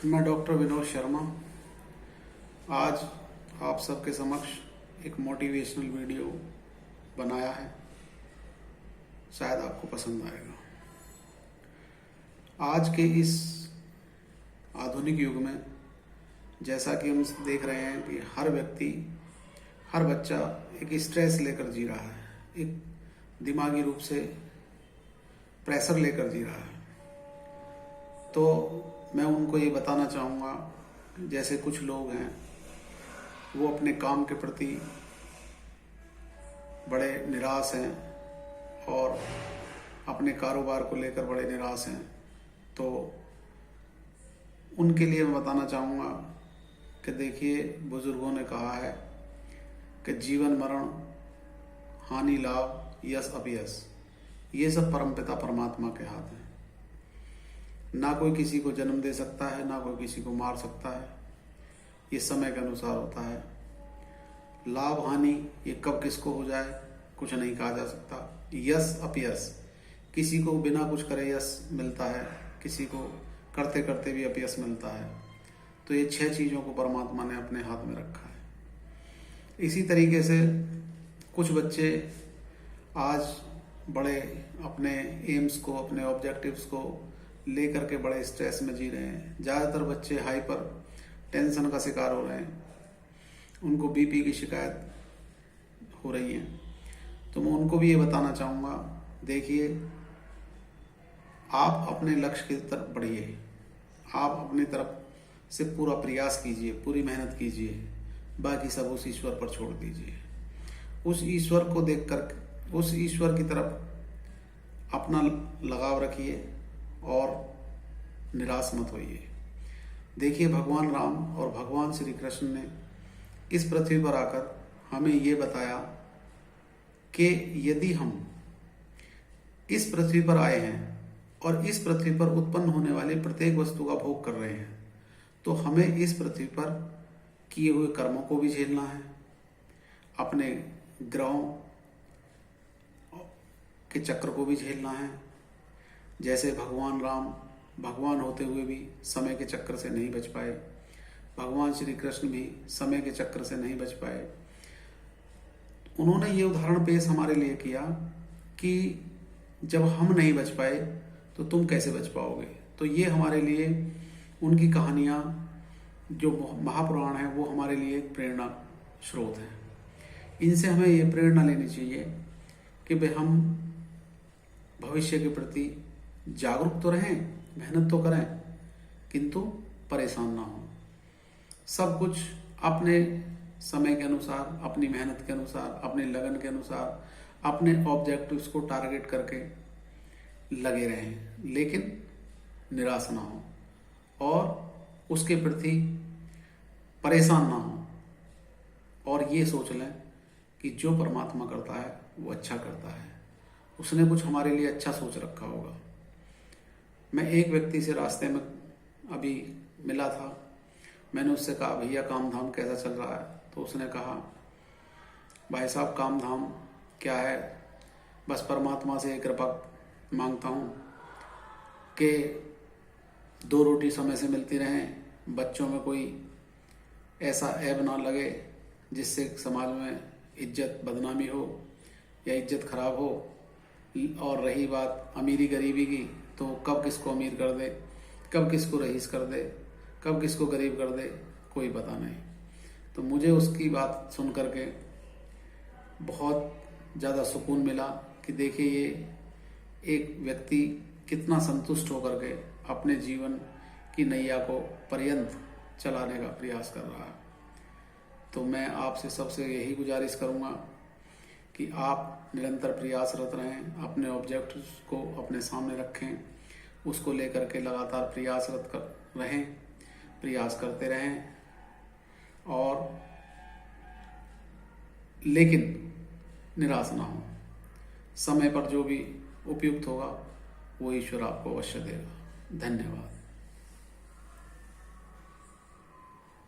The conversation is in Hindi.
मैं डॉक्टर विनोद शर्मा आज आप सबके समक्ष एक मोटिवेशनल वीडियो बनाया है। शायद आपको पसंद आएगा। आज के इस आधुनिक युग में जैसा कि हम देख रहे हैं कि हर व्यक्ति, हर बच्चा एक स्ट्रेस लेकर जी रहा है, एक दिमागी रूप से प्रेशर लेकर जी रहा है। तो मैं उनको ये बताना चाहूँगा, जैसे कुछ लोग हैं वो अपने काम के प्रति बड़े निराश हैं और अपने कारोबार को लेकर बड़े निराश हैं, तो उनके लिए मैं बताना चाहूँगा कि देखिए, बुजुर्गों ने कहा है कि जीवन मरण, हानि लाभ, यश अपयश, ये सब परमपिता परमात्मा के हाथ है। ना कोई किसी को जन्म दे सकता है, ना कोई किसी को मार सकता है। ये समय के अनुसार होता है। लाभ हानि ये कब किसको हो जाए कुछ नहीं कहा जा सकता। यश अपयश, किसी को बिना कुछ करे यश मिलता है, किसी को करते करते भी अपयश मिलता है। तो ये 6 चीज़ों को परमात्मा ने अपने हाथ में रखा है। इसी तरीके से कुछ बच्चे आज बड़े अपने एम्स को, अपने ऑब्जेक्टिव्स को लेकर के बड़े स्ट्रेस में जी रहे हैं। ज़्यादातर बच्चे हाइपर टेंशन का शिकार हो रहे हैं, उनको बीपी की शिकायत हो रही है। तो मैं उनको भी ये बताना चाहूँगा, देखिए, आप अपने लक्ष्य की तरफ बढ़िए, आप अपनी तरफ से पूरा प्रयास कीजिए, पूरी मेहनत कीजिए, बाकी सब उस ईश्वर पर छोड़ दीजिए। उस ईश्वर को देखकर, उस ईश्वर की तरफ अपना लगाव रखिए और निराश मत होइए। देखिए, भगवान राम और भगवान श्री कृष्ण ने इस पृथ्वी पर आकर हमें ये बताया कि यदि हम इस पृथ्वी पर आए हैं और इस पृथ्वी पर उत्पन्न होने वाली प्रत्येक वस्तु का भोग कर रहे हैं, तो हमें इस पृथ्वी पर किए हुए कर्मों को भी झेलना है, अपने ग्रहों के चक्र को भी झेलना है। जैसे भगवान राम भगवान होते हुए भी समय के चक्कर से नहीं बच पाए, भगवान श्री कृष्ण भी समय के चक्कर से नहीं बच पाए। उन्होंने ये उदाहरण पेश हमारे लिए किया कि जब हम नहीं बच पाए तो तुम कैसे बच पाओगे। तो ये हमारे लिए उनकी कहानियाँ, जो महापुराण है, वो हमारे लिए एक प्रेरणा स्रोत है। इनसे हमें ये प्रेरणा लेनी चाहिए कि भाई हम भविष्य के प्रति जागरूक तो रहें, मेहनत तो करें, किंतु परेशान ना हो। सब कुछ अपने समय के अनुसार, अपनी मेहनत के अनुसार, अपने लगन के अनुसार, अपने ऑब्जेक्टिव्स को टारगेट करके लगे रहें, लेकिन निराश ना हो और उसके प्रति परेशान ना हो, और ये सोच लें कि जो परमात्मा करता है वो अच्छा करता है, उसने कुछ हमारे लिए अच्छा सोच रखा होगा। मैं एक व्यक्ति से रास्ते में अभी मिला था, मैंने उससे कहा, भैया काम धाम कैसा चल रहा है। तो उसने कहा, भाई साहब, काम धाम क्या है, बस परमात्मा से कृपा मांगता हूँ कि 2 रोटी समय से मिलती रहें, बच्चों में कोई ऐसा ऐब ना लगे जिससे समाज में इज्जत बदनामी हो या इज्जत खराब हो। और रही बात अमीरी गरीबी की, तो कब किसको अमीर कर दे, कब किसको रईस कर दे, कब किसको गरीब कर दे, कोई पता नहीं। तो मुझे उसकी बात सुन करके बहुत ज़्यादा सुकून मिला कि देखिए, ये एक व्यक्ति कितना संतुष्ट होकर के अपने जीवन की नैया को पर्यंत चलाने का प्रयास कर रहा है। तो मैं आपसे सबसे यही गुजारिश करूँगा कि आप निरंतर प्रयासरत रहें, अपने ऑब्जेक्टिव्स को अपने सामने रखें, उसको लेकर के लगातार प्रयासरत रहें, प्रयास करते रहें, और लेकिन निराश ना हो। समय पर जो भी उपयुक्त होगा वो ईश्वर आपको अवश्य देगा। धन्यवाद।